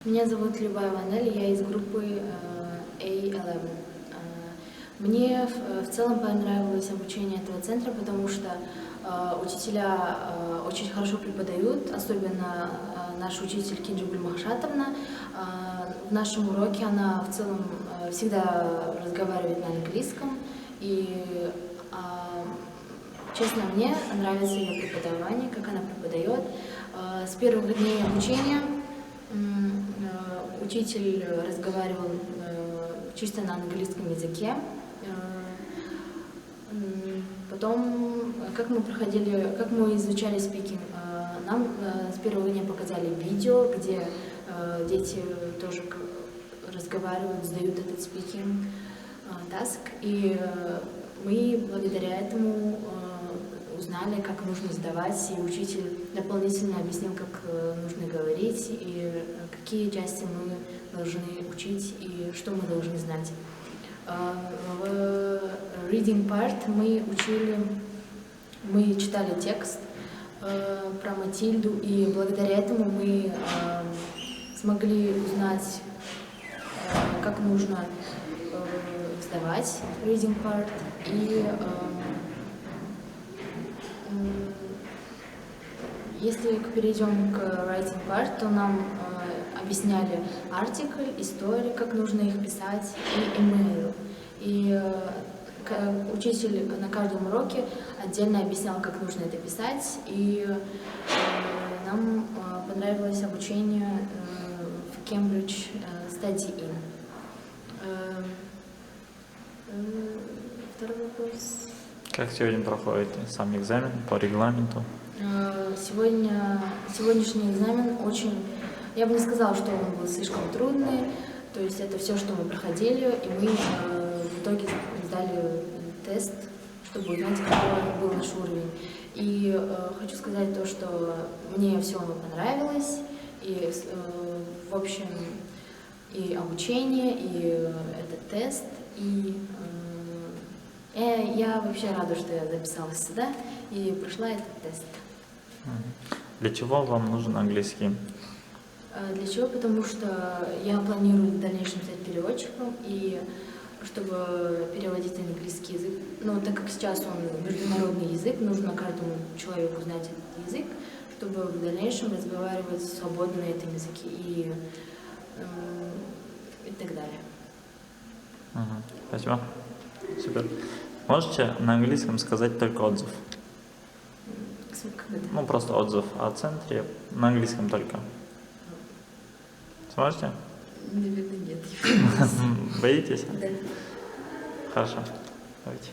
Меня зовут Любая Ванель, я из группы A11. Мне в целом понравилось обучение этого центра, потому что учителя очень хорошо преподают, особенно наш учитель Кинджи Гульмахшатовна. В нашем уроке она в целом всегда разговаривает на английском, и честно, мне нравится ее преподавание, как она преподает. С первых дней обучения учитель разговаривал чисто на английском языке. Потом, как мы изучали спикинг, нам с первого дня показали видео, где дети тоже разговаривают, сдают этот спикинг таск, и мы благодаря этому узнали, как нужно сдавать, и учитель дополнительно объяснил, как нужно говорить, и какие части мы должны учить, и что мы должны знать. В reading part мы читали текст про Матильду, и благодаря этому мы смогли узнать, как нужно сдавать reading part, и если перейдем к writing part, то нам объясняли артикль, истории, как нужно их писать, и email. И учитель на каждом уроке отдельно объяснял, как нужно это писать, и нам понравилось обучение в Cambridge Study In. Второй вопрос. Как сегодня проходит сам экзамен по регламенту? Сегодняшний экзамен я бы не сказала, что он был слишком трудный, то есть это все, что мы проходили, и мы в итоге сдали тест, чтобы узнать, какой был наш уровень. И хочу сказать то, что мне все понравилось, и в общем и обучение, и этот тест, и я вообще рада, что я записалась сюда и прошла этот тест. Для чего вам нужен английский? Для чего? Потому что я планирую в дальнейшем стать переводчиком, и чтобы переводить на английский язык, так как сейчас он международный язык, нужно каждому человеку знать этот язык, чтобы в дальнейшем разговаривать свободно на этом языке и так далее. Спасибо. Супер. Можете на английском сказать только отзыв? Просто отзыв о центре, на английском только. Сможете? Наверное, нет. Боитесь? Да. Хорошо. Давайте.